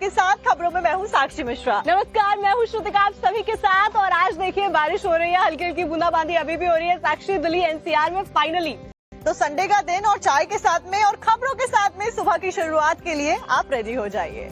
आपके साथ खबरों में मैं हूँ साक्षी मिश्रा। नमस्कार, मैं हूँ श्रुतिका आप सभी के साथ। और आज देखिए बारिश हो रही है, हल्की हल्की बूंदाबांदी अभी भी हो रही है साक्षी, दिल्ली एनसीआर में फाइनली। तो संडे का दिन और चाय के साथ में और खबरों के साथ में सुबह की शुरुआत के लिए आप रेडी हो जाइए।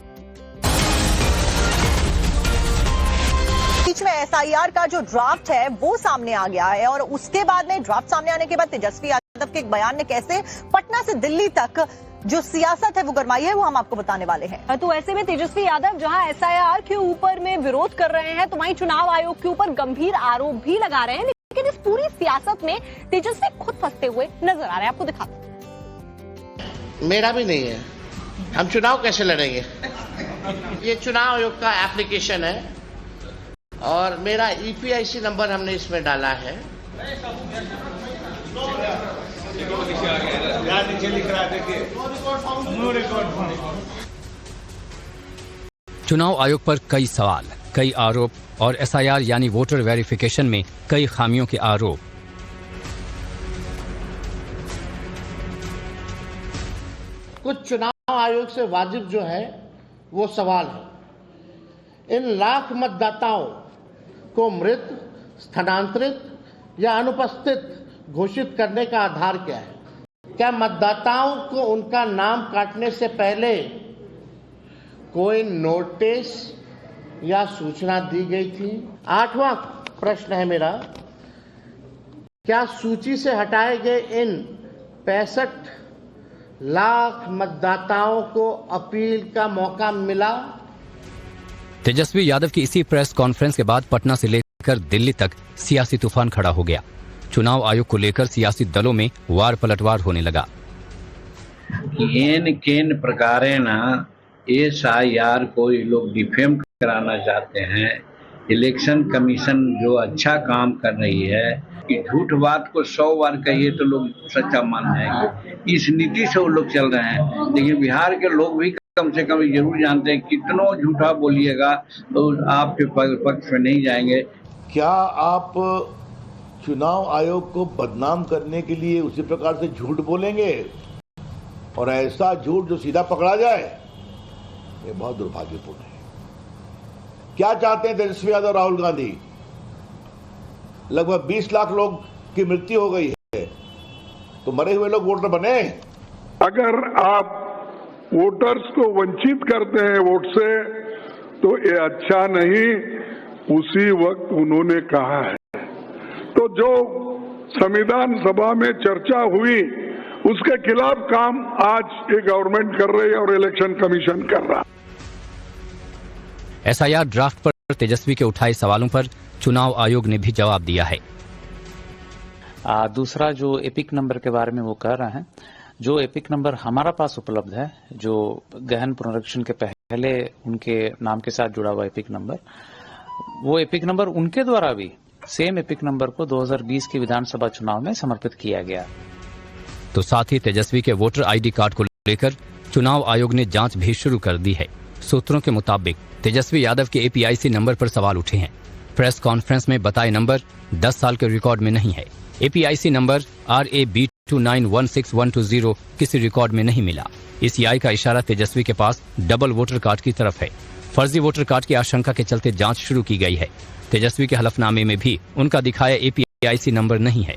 बीच में एसआईआर का जो ड्राफ्ट है वो सामने आ गया है और उसके बाद में ड्राफ्ट सामने आने के बाद तेजस्वी यादव के एक बयान ने कैसे पटना से दिल्ली तक जो सियासत है वो गरमाई है, वो हम आपको बताने वाले हैं। तो ऐसे में तेजस्वी यादव जहां एसआईआर के ऊपर में विरोध कर रहे हैं तो वहीं चुनाव आयोग के ऊपर गंभीर आरोप भी लगा रहे हैं, लेकिन इस पूरी सियासत में तेजस्वी खुद फंसते हुए नजर आ रहे हैं। आपको दिखाते। मेरा भी नहीं है, हम चुनाव कैसे लड़ेंगे? ये चुनाव आयोग का एप्लीकेशन है और मेरा ईपीआईसी नंबर हमने इसमें डाला है। चुनाव आयोग पर कई सवाल, कई आरोप और एसआईआर यानी वोटर वेरिफिकेशन में कई खामियों के आरोप। कुछ चुनाव आयोग से वाजिब जो है वो सवाल है, इन लाख मतदाताओं को मृत, स्थानांतरित या अनुपस्थित घोषित करने का आधार क्या है? क्या मतदाताओं को उनका नाम काटने से पहले कोई नोटिस या सूचना दी गई थी? 8वां प्रश्न है मेरा, क्या सूची से हटाए गए इन 65 लाख मतदाताओं को अपील का मौका मिला? तेजस्वी यादव की इसी प्रेस कॉन्फ्रेंस के बाद पटना से लेकर दिल्ली तक सियासी तूफान खड़ा हो गया। चुनाव आयोग को लेकर सियासी दलों में वार पलटवार होने लगा। केन प्रकारेण एसआईआर को ये लोग डिफेम कराना चाहते हैं। इलेक्शन कमीशन जो अच्छा काम कर रही है कि झूठ बात को 100 बार कहिए तो लोग सच्चा मान जाएंगे, इस नीति से वो लोग चल रहे हैं। लेकिन बिहार के लोग भी कम से कम जरूर जानते हैं कितनों झूठा बोलिएगा तो आपके पक्ष में नहीं जाएंगे। क्या आप चुनाव आयोग को बदनाम करने के लिए उसी प्रकार से झूठ बोलेंगे और ऐसा झूठ जो सीधा पकड़ा जाए? ये बहुत दुर्भाग्यपूर्ण है। क्या चाहते हैं तेजस्वी यादव, राहुल गांधी? लगभग 20 लाख लोग की मृत्यु हो गई है, तो मरे हुए लोग वोटर बने। अगर आप वोटर्स को वंचित करते हैं वोट से तो ये अच्छा नहीं, उसी वक्त उन्होंने कहा है। तो जो संविधान सभा में चर्चा हुई उसके खिलाफ काम आज ये गवर्नमेंट कर रही है और इलेक्शन कमीशन कर रहा है। एसआईआर ड्राफ्ट पर तेजस्वी के उठाए सवालों पर चुनाव आयोग ने भी जवाब दिया है। दूसरा जो एपिक नंबर के बारे में वो कह रहे हैं, जो एपिक नंबर हमारा पास उपलब्ध है, जो गहन पुनरीक्षण के पहले उनके नाम के साथ जुड़ा हुआ एपिक नंबर, वो एपिक नंबर उनके द्वारा भी सेम एपिक नंबर को 2020 के विधानसभा चुनाव में समर्पित किया गया। तो साथ ही तेजस्वी के वोटर आईडी कार्ड को लेकर चुनाव आयोग ने जांच भी शुरू कर दी है। सूत्रों के मुताबिक तेजस्वी यादव के एपीआईसी नंबर पर सवाल उठे हैं। प्रेस कॉन्फ्रेंस में बताए नंबर 10 साल के रिकॉर्ड में नहीं है। एपीआईसी नंबर RAB291612 किसी रिकॉर्ड में नहीं मिला। इस EI का इशारा तेजस्वी के पास डबल वोटर कार्ड की तरफ है। फर्जी वोटर कार्ड की आशंका के चलते जांच शुरू की गई है। तेजस्वी के हलफनामे में भी उनका दिखाया एपीआईसी नंबर नहीं है।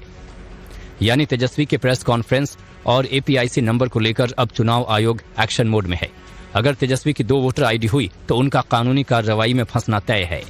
यानी तेजस्वी के प्रेस कॉन्फ्रेंस और एपीआईसी नंबर को लेकर अब चुनाव आयोग एक्शन मोड में है। अगर तेजस्वी की 2 वोटर आईडी हुई तो उनका कानूनी कार्रवाई में फंसना तय है।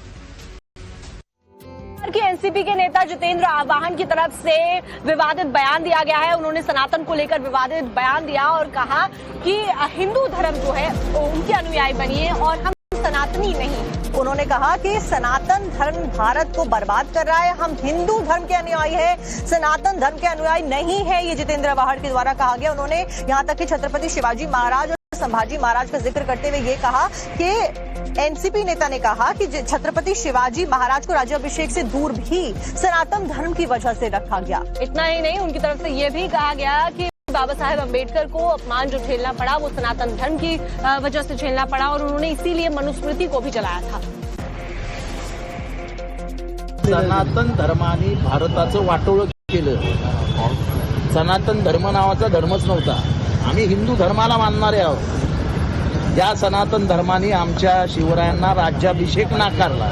एनसीपी के नेता जितेंद्र आवाहन की तरफ से विवादित बयान दिया गया है। उन्होंने सनातन को लेकर विवादित बयान दिया और कहा कि हिंदू धर्म जो है उनके अनुयायी बनिए और हम सनातनी नहीं। उन्होंने कहा कि सनातन धर्म भारत को बर्बाद कर रहा है, हम हिंदू धर्म के अनुयायी है, सनातन धर्म के अनुयायी नहीं है, ये जितेंद्र आवाहन के द्वारा कहा गया। उन्होंने यहाँ तक कि छत्रपति शिवाजी महाराज और संभाजी महाराज का जिक्र करते हुए ये कहा कि एनसीपी नेता ने कहा कि छत्रपति शिवाजी महाराज को राज्याभिषेक से दूर भी सनातन धर्म की वजह से रखा गया। इतना ही नहीं, उनकी तरफ से ये भी कहा गया कि बाबा साहेब अम्बेडकर को अपमान जो झेलना पड़ा वो सनातन धर्म की वजह से झेलना पड़ा और उन्होंने इसीलिए मनुस्मृति को भी जलाया था। सनातन धर्माने भारताचं वाटोळं केलं। सनातन धर्म नावाचा धर्मच नव्हता। आम्ही हिंदू धर्माला मानणारे आहोत। ज्या सनातन धर्माने आमच्या शिवरायांना राज्याभिषेक नाकारला,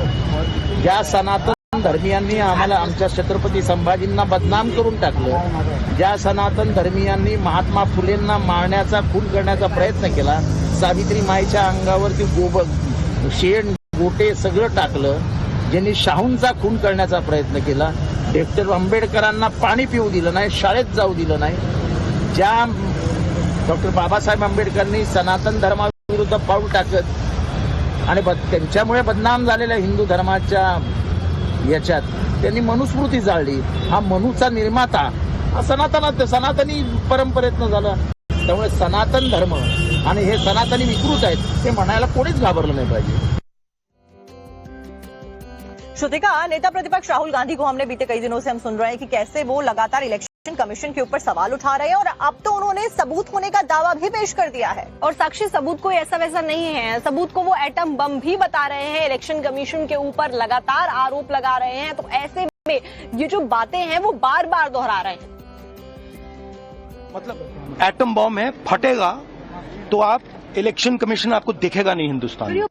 ज्या सनातन धर्मीयांनी आम्हाला आमच्या छत्रपती संभाजींना बदनाम करून टाकलं, ज्या सनातन धर्मीयांनी महात्मा फुलेंना मारण्याचा, खून करण्याचा प्रयत्न केला, सावित्रीमाईच्या अंगावरती शेण गोटे सगळं टाकलं, ज्यांनी शाहूंचा खून करण्याचा प्रयत्न केला, डॉक्टर आंबेडकरांना पाणी पिऊ दिलं नाही, शाळेत जाऊ दिलं नाही, ज्या डॉक्टर बाबासाहेब आंबेडकरांनी सनातन धर्माविरुद्ध पाऊल टाकत आणि त्यांच्यामुळे बदनाम झालेल्या हिंदू धर्माच्या याच्यात त्यांनी मनुस्मृती जाळली, हा मनूचा निर्माता हा सनातनी परंपरेतनं झाला. त्यामुळे सनातन धर्म आणि हे सनातनी विकृत आहेत हे म्हणायला कोणीच घाबरलं नाही पाहिजे. श्रुतिका, नेता प्रतिपक्ष राहुल गांधी को हमने बीते कई दिनों से हम सुन रहे हैं कि कैसे वो लगातार इलेक्शन कमीशन के ऊपर सवाल उठा रहे हैं और अब तो उन्होंने सबूत होने का दावा भी पेश कर दिया है. और साक्षी, सबूत कोई ऐसा वैसा नहीं है, सबूत को वो एटम बम भी बता रहे हैं. इलेक्शन कमीशन के ऊपर लगातार आरोप लगा रहे हैं, तो ऐसे में ये जो बातें हैं वो बार बार दोहरा रहे हैं. मतलब एटम बम है, फटेगा तो आप इलेक्शन कमीशन आपको दिखेगा नहीं हिंदुस्तान में.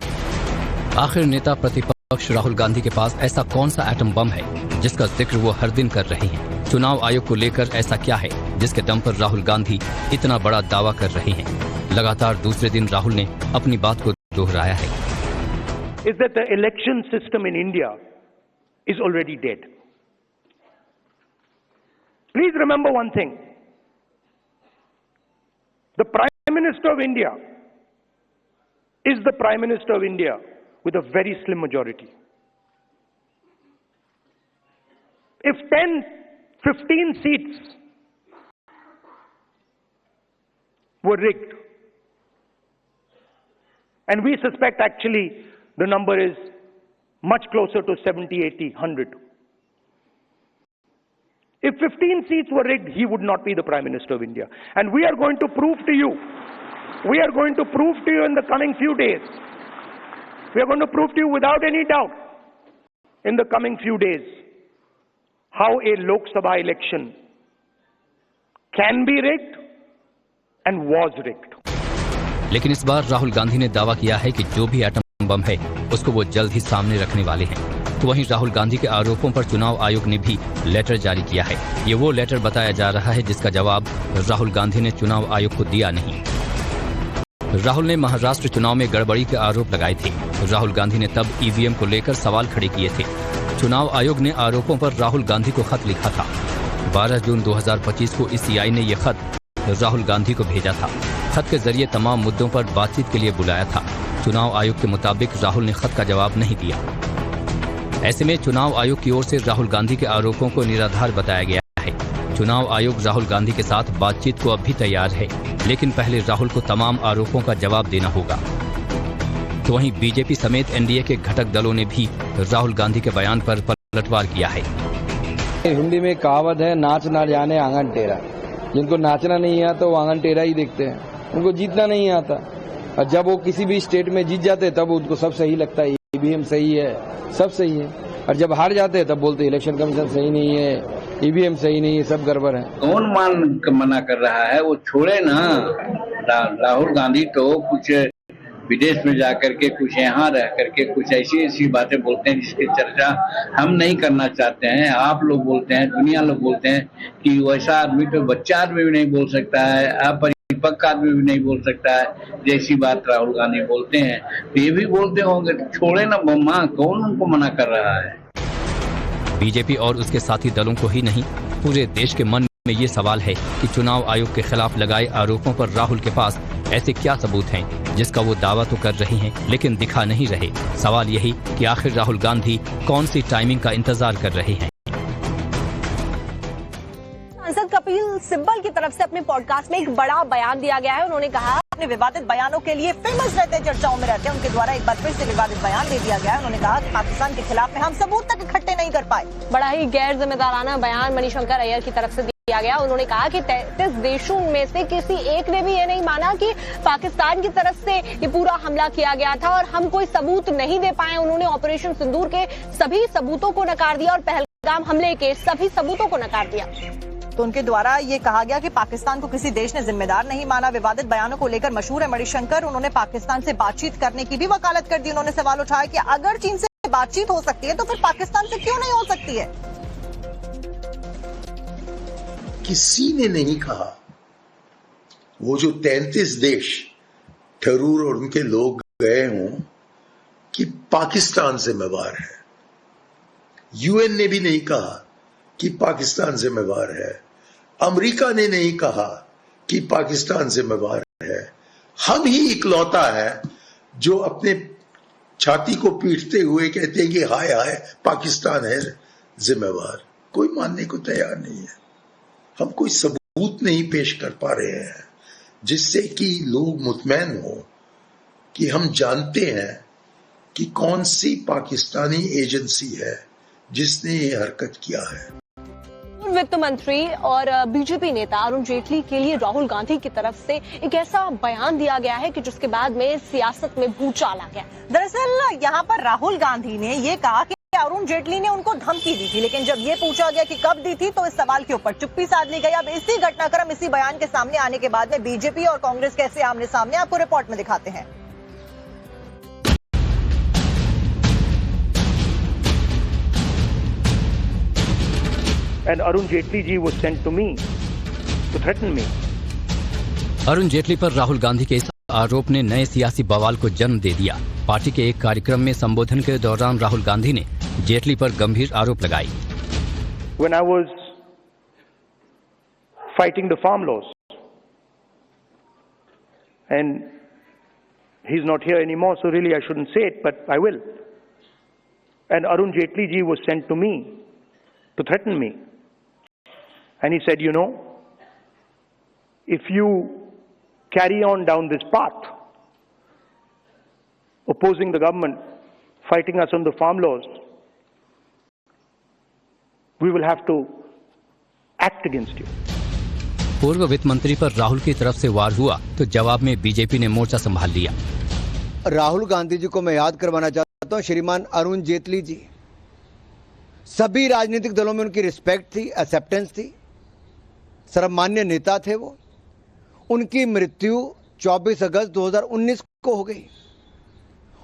आखिर नेता प्रतिपक्ष राहुल गांधी के पास ऐसा कौन सा एटम बम है जिसका जिक्र वो हर दिन कर रहे हैं? चुनाव आयोग को लेकर ऐसा क्या है जिसके दम पर राहुल गांधी इतना बड़ा दावा कर रहे हैं? लगातार दूसरे दिन राहुल ने अपनी बात को दोहराया है. Is that the election system in India is already dead. Please remember one thing. The Prime Minister of India is the Prime Minister of India with a very slim majority. If 10, 15 seats were rigged, and we suspect actually the number is much closer to 70, 80, 100. If 15 seats were rigged, he would not be the Prime Minister of India. And we are going to prove to you, in the coming few days, we are going to prove to you without any doubt in the coming few days how a Lok Sabha election can be rigged and was rigged. लेकिन इस बार राहुल गांधी ने दावा किया है कि जो भी atom bomb है उसको वो जल्द ही सामने रखने वाले हैं. तो वहीं राहुल गांधी के आरोपों पर चुनाव आयोग ने भी लेटर जारी किया है. ये वो लेटर बताया जा रहा है जिसका जवाब राहुल गांधी ने चुनाव आयोग को दिया नहीं. राहुल ने महाराष्ट्र चुनाव में गड़बड़ी के आरोप लगाए थे. राहुल गांधी ने तब ईवीएम को लेकर सवाल खड़े किए थे. चुनाव आयोग ने आरोपों पर राहुल गांधी को खत लिखा था. 12 जून 2025 को सीआई ने यह खत राहुल गांधी को भेजा था. खत के जरिए तमाम मुद्दों पर बातचीत के लिए बुलाया था. चुनाव आयोग के मुताबिक राहुल ने खत का जवाब नहीं दिया. ऐसे में चुनाव आयोग की ओर से राहुल गांधी के आरोपों को निराधार बताया गया है. चुनाव आयोग राहुल गांधी के साथ बातचीत को अब भी तैयार है, लेकिन पहले राहुल को तमाम आरोपों का जवाब देना होगा. तो वहीं बीजेपी समेत एनडीए के घटक दलों ने भी राहुल गांधी के बयान पर पलटवार किया है. हिंदी में कहावत है, नाच ना जाने आंगन टेढ़ा. जिनको नाचना नहीं आता वो आंगन टेढ़ा ही देखते हैं, उनको जीतना नहीं आता. और जब वो किसी भी स्टेट में जीत जाते तब उनको सब सही लगता है, ईवीएम सही है, सब सही है. और जब हार जाते हैं तब बोलते इलेक्शन कमीशन सही नहीं है, ईवीएम सही नहीं है, सब गड़बड़ है. कौन मना कर रहा है? वो छोड़े ना. राहुल गांधी तो कुछ विदेश में जाकर के, कुछ यहाँ रह करके कुछ ऐसी बातें बोलते हैं जिसकी चर्चा हम नहीं करना चाहते हैं. आप लोग बोलते हैं, दुनिया लोग बोलते हैं कि वैसा आदमी तो बच्चा आदमी भी नहीं बोल सकता है, अपरिपक्व आदमी भी नहीं बोल सकता है जैसी बात राहुल गांधी बोलते हैं. तो ये भी बोलते होंगे, छोड़े ना बम्मा. कौन उनको मना कर रहा है? बीजेपी और उसके साथी दलों को ही नहीं, पूरे देश के मन में ये सवाल है कि चुनाव आयोग के खिलाफ लगाए आरोपों पर राहुल के पास ऐसे क्या सबूत हैं जिसका वो दावा तो कर रहे हैं लेकिन दिखा नहीं रहे. सवाल यही कि आखिर राहुल गांधी कौन सी टाइमिंग का इंतजार कर रहे हैं. सांसद कपिल सिब्बल की तरफ से अपने पॉडकास्ट में एक बड़ा बयान दिया गया है. उन्होंने कहा अपने विवादित बयानों के लिए फेमस रहते हैं, चर्चाओं में रहते हैं. उनके द्वारा एक बार फिर से विवादित बयान दे दिया गया है. उन्होंने कहा कि पाकिस्तान के खिलाफ में हम सबूत तक इकट्ठे नहीं कर पाए. बड़ा ही गैर जिम्मेदाराना बयान मणिशंकर अय्यर की तरफ से दिया गया. उन्होंने कहा कि 33 देशों में से किसी एक ने भी ये नहीं माना कि पाकिस्तान की तरफ से ये पूरा हमला किया गया था और हम कोई सबूत नहीं दे पाए. उन्होंने ऑपरेशन सिंदूर के सभी सबूतों को नकार दिया और पहलगाम हमले के सभी सबूतों को नकार दिया. तो उनके द्वारा ये कहा गया कि पाकिस्तान को किसी देश ने जिम्मेदार नहीं माना। विवादित बयानों को लेकर मशहूर है मणिशंकर, उन्होंने पाकिस्तान से बातचीत करने की भी वकालत कर दी। उन्होंने सवाल उठाया कि अगर चीन से बातचीत हो सकती है तो फिर पाकिस्तान से क्यों नहीं हो सकती है। किसी ने नहीं कहा वो जो 33 देश थरूर और उनके लोग गए हों कि पाकिस्तान जिम्मेवार है। यूएन ने भी नहीं कहा कि पाकिस्तान जिम्मेवार है। अमेरिका ने नहीं कहा कि पाकिस्तान जिम्मेवार है। हम ही इकलौता है जो अपने छाती को पीटते हुए कहते हैं कि हाय हाय पाकिस्तान है जिम्मेवार। कोई मानने को तैयार नहीं है। हम कोई सबूत नहीं पेश कर पा रहे हैं जिससे कि लोग मुतमैन हो कि हम जानते हैं कि कौन सी पाकिस्तानी एजेंसी है जिसने ये हरकत किया है। वित्त मंत्री और बीजेपी नेता अरुण जेटली के लिए राहुल गांधी की तरफ से एक ऐसा बयान दिया गया है कि जिसके बाद में सियासत में भूचाल आ गया। दरअसल यहाँ पर राहुल गांधी ने ये कहा कि अरुण जेटली ने उनको धमकी दी थी, लेकिन जब ये पूछा गया कि कब दी थी तो इस सवाल के ऊपर चुप्पी साध ली गई। अब इसी घटनाक्रम, इसी बयान के सामने आने के बाद में बीजेपी और कांग्रेस कैसे आमने सामने, आपको रिपोर्ट में दिखाते हैं। And Arun Jaitley ji was sent to me to threaten me. Arun Jaitley पर राहुल गांधी के इस आरोप ने नए सियासी बवाल को जन्म दे दिया। पार्टी के एक कार्यक्रम में संबोधन के दौरान राहुल गांधी ने जेटली पर गंभीर आरोप लगाए। When I was fighting the farm laws, and he's not here anymore, so really I shouldn't say it, but I will. And Arun Jaitley ji was sent to me to threaten me. And he said, you know, if you carry on down this path, opposing the government, fighting us on the farm laws, we will have to act against you. पूर्व वित्त मंत्री पर राहुल की तरफ से वार हुआ तो जवाब में बीजेपी ने मोर्चा संभाल लिया। राहुल गांधी जी को मैं याद करवाना चाहता हूं, श्रीमान अरुण जेटली जी, सभी राजनीतिक दलों में उनकी रिस्पेक्ट थी, एक्सेप्टेंस थी, सर्वमान्य नेता थे वो। उनकी मृत्यु 24 अगस्त 2019 को हो गई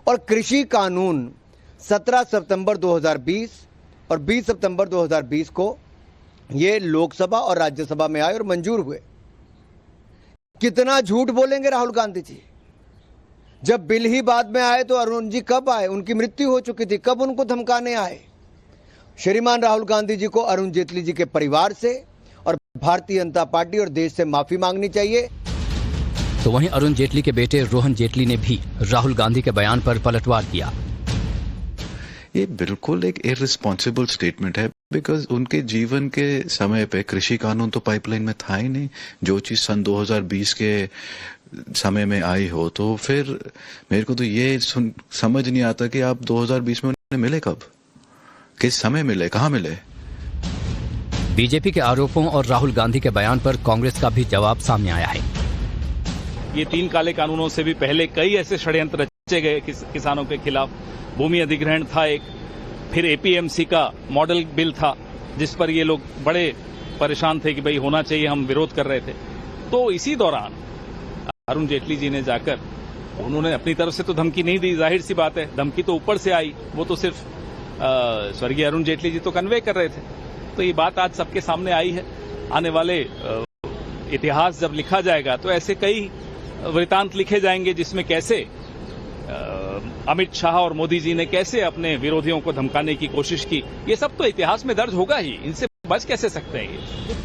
और कृषि कानून 17 सितंबर 2020 और 20 सितंबर 2020 को ये लोकसभा और राज्यसभा में आए और मंजूर हुए। कितना झूठ बोलेंगे राहुल गांधी जी। जब बिल ही बाद में आए तो अरुण जी कब आए? उनकी मृत्यु हो चुकी थी, कब उनको धमकाने आए? श्रीमान राहुल गांधी जी को अरुण जेटली जी के परिवार से और भारतीय जनता पार्टी और देश से माफी मांगनी चाहिए। तो वहीं अरुण जेटली के बेटे रोहन जेटली ने भी राहुल गांधी के बयान पर पलटवार किया। ये बिल्कुल एक इररिस्पॉन्सिबल स्टेटमेंट है, बिकॉज उनके जीवन के समय पे कृषि कानून तो पाइपलाइन में था ही नहीं। जो चीज सन 2020 के समय में आई हो, तो फिर मेरे को तो ये समझ नहीं आता कि आप 2020 में उन्हें मिले कब, किस समय मिले, कहां मिले। बीजेपी के आरोपों और राहुल गांधी के बयान पर कांग्रेस का भी जवाब सामने आया है। ये 3 काले कानूनों से भी पहले कई ऐसे षड्यंत्र रचे गए किसानों के खिलाफ। भूमि अधिग्रहण था एक, फिर एपीएमसी का मॉडल बिल था जिस पर ये लोग बड़े परेशान थे कि भाई होना चाहिए, हम विरोध कर रहे थे। तो इसी दौरान अरुण जेटली जी ने जाकर, उन्होंने अपनी तरफ से तो धमकी नहीं दी, जाहिर सी बात है, धमकी तो ऊपर से आई, वो तो सिर्फ स्वर्गीय अरुण जेटली जी तो कन्वे कर रहे थे। तो ये बात आज सबके सामने आई है। आने वाले इतिहास जब लिखा जाएगा तो ऐसे कई वृतांत लिखे जाएंगे जिसमें कैसे अमित शाह और मोदी जी ने कैसे अपने विरोधियों को धमकाने की कोशिश की, ये सब तो इतिहास में दर्ज होगा ही। इनसे बच कैसे सकते हैं ये।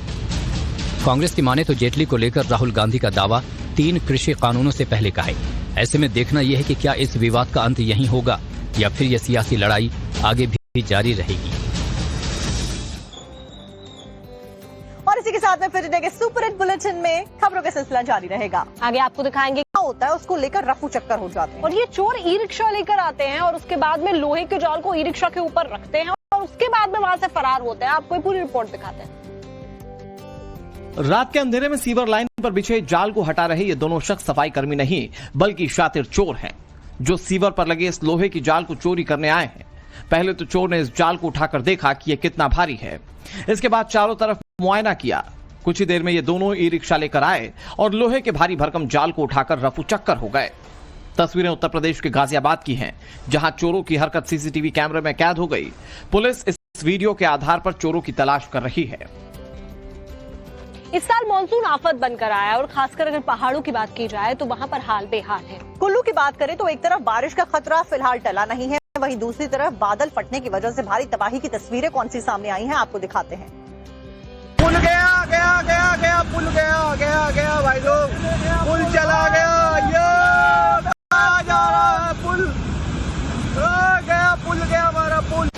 कांग्रेस की माने तो जेटली को लेकर राहुल गांधी का दावा 3 कृषि कानूनों से पहले का है। ऐसे में देखना यह है कि क्या इस विवाद का अंत यहीं होगा या फिर यह सियासी लड़ाई आगे भी जारी रहेगी। और इसी के साथ में फिर के सुपर हिट बुलेटिन में खबरों का सिलसिला जारी रहेगा। आगे आपको दिखाएंगे क्या होता है, उसको लेकर रफू चक्कर हो जाते हैं। और ये चोर ई रिक्शा लेकर आते हैं और उसके बाद में लोहे के जाल को ई रिक्शा के ऊपर रखते हैं और उसके बाद में वहां से फरार होते हैं। आपको पूरी रिपोर्ट दिखाते हैं। रात के अंधेरे में सीवर लाइन पर बिछे जाल को हटा रहे ये दोनों शख्स सफाई कर्मी नहीं बल्कि शातिर चोर हैं, जो सीवर पर लगे इस लोहे की जाल को चोरी करने आए हैं। पहले तो चोर ने इस जाल को उठाकर देखा कि यह कितना भारी है। इसके बाद चारों तरफ मुआयना किया। कुछ ही देर में ये दोनों ई रिक्शा लेकर आए और लोहे के भारी भरकम जाल को उठाकर रफू चक्कर हो गए। तस्वीरें उत्तर प्रदेश के गाजियाबाद की हैं, जहां चोरों की हरकत सीसीटीवी कैमरे में कैद हो गई। पुलिस इस वीडियो के आधार पर चोरों की तलाश कर रही है। इस साल मानसून आफत बनकर आया और खासकर अगर पहाड़ों की बात की जाए तो वहां पर हाल बेहाल है। कुल्लू की बात करें तो एक तरफ बारिश का खतरा फिलहाल टला नहीं है, वहीं दूसरी तरफ बादल फटने की वजह से भारी तबाही की तस्वीरें कौन सी सामने आई हैं, आपको दिखाते हैं। पुल गया गया गया गया, पुल गया गया गया भाई लोग, पुल चला गया, ये जा रहा है पुल, गया पुल गया हमारा पुल।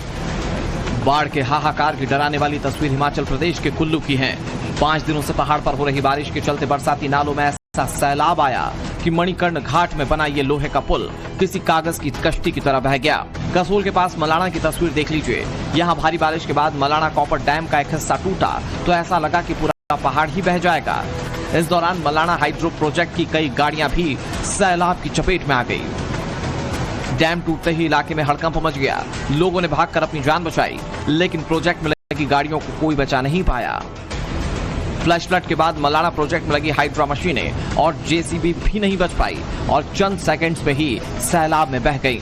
बाढ़ के हाहाकार की डराने वाली तस्वीर हिमाचल प्रदेश के कुल्लू की है। 5 दिनों से पहाड़ पर हो रही बारिश के चलते बरसाती नालों में ऐसा सैलाब आया कि मणिकर्ण घाट में बना ये लोहे का पुल किसी कागज की कश्ती की तरह बह गया। कसोल के पास मलाणा की तस्वीर देख लीजिए। यहाँ भारी बारिश के बाद मलाणा कॉपर डैम का एक हिस्सा टूटा तो ऐसा लगा कि पूरा पहाड़ ही बह जाएगा। इस दौरान मलाणा हाइड्रो प्रोजेक्ट की कई गाड़ियां भी सैलाब की चपेट में आ गई। डैम टूटते ही इलाके में हड़कंप मच गया। लोगों ने भागकर अपनी जान बचाई, लेकिन प्रोजेक्ट में लगी गाड़ियों को कोई बचा नहीं पाया। फ्लैश फ्लड के बाद मलाणा प्रोजेक्ट में लगी हाइड्रा मशीनें और जेसीबी भी नहीं बच पाई और चंद सेकंड्स में ही सैलाब में बह गई।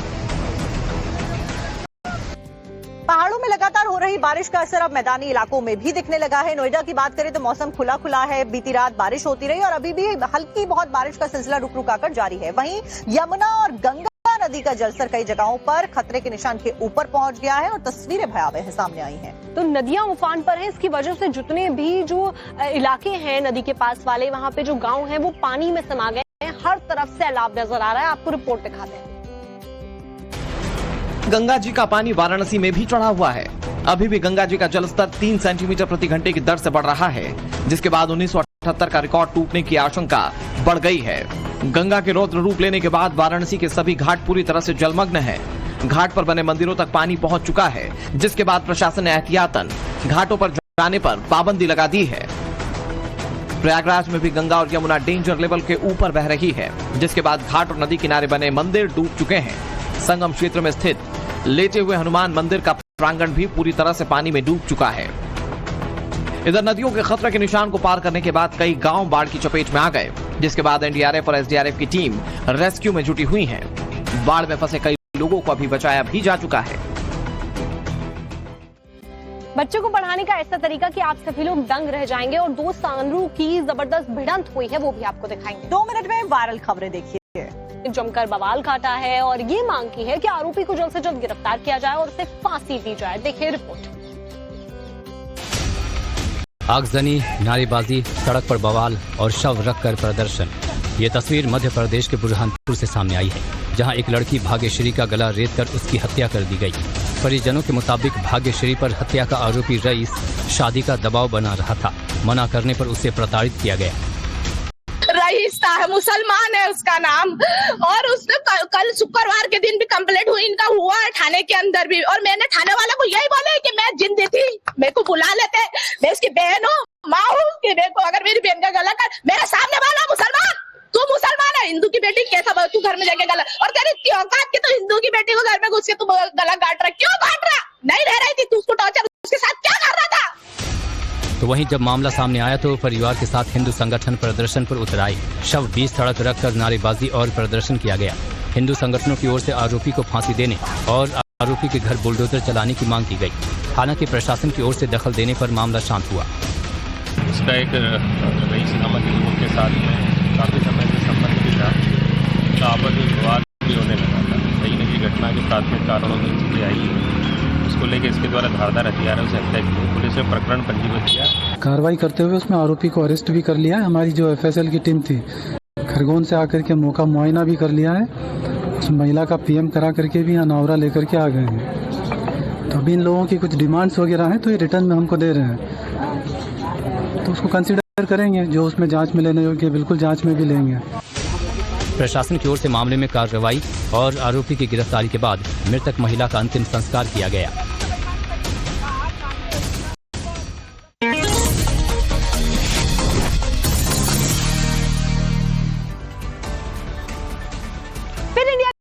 पहाड़ों में लगातार हो रही बारिश का असर अब मैदानी इलाकों में भी दिखने लगा है। नोएडा की बात करें तो मौसम खुला खुला है, बीती रात बारिश होती रही और अभी भी हल्की बहुत बारिश का सिलसिला रुक रुक आकर जारी है। वहीं यमुना और गंगा नदी का जलस्तर कई जगहों पर खतरे के निशान के ऊपर पहुंच गया है और तस्वीरें भयावह सामने आई हैं। तो नदियां उफान पर हैं, इसकी वजह से जितने भी जो इलाके हैं नदी के पास वाले, वहां पे जो गांव हैं वो पानी में समा गए हैं। हर तरफ सैलाब नजर आ रहा है। आपको रिपोर्ट दिखाते हैं। गंगा जी का पानी वाराणसी में भी चढ़ा हुआ है। अभी भी गंगा जी का जलस्तर 3 सेंटीमीटर प्रति घंटे की दर से बढ़ रहा है, जिसके बाद 1978 का रिकॉर्ड टूटने की आशंका बढ़ गई है। गंगा के रौद्र रूप लेने के बाद वाराणसी के सभी घाट पूरी तरह से जलमग्न है। घाट पर बने मंदिरों तक पानी पहुंच चुका है, जिसके बाद प्रशासन ने एहतियातन घाटों पर जाने पर पाबंदी लगा दी है। प्रयागराज में भी गंगा और यमुना डेंजर लेवल के ऊपर बह रही है, जिसके बाद घाट और नदी किनारे बने मंदिर डूब चुके हैं। संगम क्षेत्र में स्थित लेटे हुए हनुमान मंदिर का प्रांगण भी पूरी तरह से पानी में डूब चुका है। इधर नदियों के खतरे के निशान को पार करने के बाद कई गांव बाढ़ की चपेट में आ गए, जिसके बाद एनडीआरएफ और एसडीआरएफ की टीम रेस्क्यू में जुटी हुई है। बाढ़ में फंसे कई लोगों को अभी बचाया भी जा चुका है। बच्चों को पढ़ाने का ऐसा तरीका कि आप सभी लोग दंग रह जाएंगे और 2 सांडों की जबरदस्त भिड़ंत हुई है, वो भी आपको दिखाएंगे। 2 मिनट में वायरल खबरें देखिए। जमकर बवाल काटा है और ये मांग की है कि आरोपी को जल्द से जल्द गिरफ्तार किया जाए और उसे फांसी दी जाए। देखिए रिपोर्ट। आगजनी, नारेबाजी, सड़क पर बवाल और शव रखकर प्रदर्शन। ये तस्वीर मध्य प्रदेश के बुरहानपुर से सामने आई है, जहां एक लड़की भाग्यश्री का गला रेतकर उसकी हत्या कर दी गई। परिजनों के मुताबिक भाग्यश्री पर हत्या का आरोपी रईस शादी का दबाव बना रहा था। मना करने पर उसे प्रताड़ित किया गया। रईस है, मुसलमान है उसका नाम, और उसने कल शुक्रवार के दिन भी कंप्लेंट हुई, इनका हुआ है थाने के अंदर भी। और मैंने थाने वाले को यही बोले कि मैं जिंदी थी, मेरे को बुला लेते, मैं इसकी बहन हूँ, माँ हूँ, कि मेरे को अगर मेरी बहन का गला काट, मेरे सामने वाला मुसलमान, तू मुसलमान है, हिंदू की बेटी कैसा तू घर में जाके गला, और तेरी औकात की तो हिंदू की बेटी को घर में घुस के तू गला काट रहा, क्यों काट रहा? नहीं रह रही थी तू, उसको टॉर्चर, उसके साथ क्या कर रहा था? तो वहीं जब मामला सामने आया तो परिवार के साथ हिंदू संगठन प्रदर्शन पर उतर आए। शव बीच सड़क रखकर नारेबाजी और प्रदर्शन किया गया। हिंदू संगठनों की ओर से आरोपी को फांसी देने और आरोपी के घर बुलडोजर चलाने की मांग की गई। हालांकि प्रशासन की ओर से दखल देने पर मामला शांत हुआ। इसका एक रईस नामक युवक के साथ में काफी समय से संबंध भी था, आपस में विवाद भी होने लगा था। कहीं न कहीं घटना के प्राथमिक कारणों में चीजें आई उसको लेकर इसके द्वारा धारदार हथियारों से हत्या की। पुलिस ने प्रकरण पंजीबद्ध किया। कार्रवाई करते हुए उसमें आरोपी को अरेस्ट भी कर लिया है। हमारी जो एफएसएल की टीम थी खरगोन से आकर के मौका मुआयना भी कर लिया है। उस महिला का पीएम करा करके भी यहाँ नावरा लेकर के आ गए हैं। तो अभी इन लोगों की कुछ डिमांड्स वगैरह हैं तो ये रिटर्न में हमको दे रहे हैं, तो उसको कंसिडर करेंगे। जो उसमें जाँच में लेने योग्य बिल्कुल जाँच में भी लेंगे। प्रशासन की ओर से मामले में कार्रवाई और आरोपी की गिरफ्तारी के बाद मृतक महिला का अंतिम संस्कार किया गया।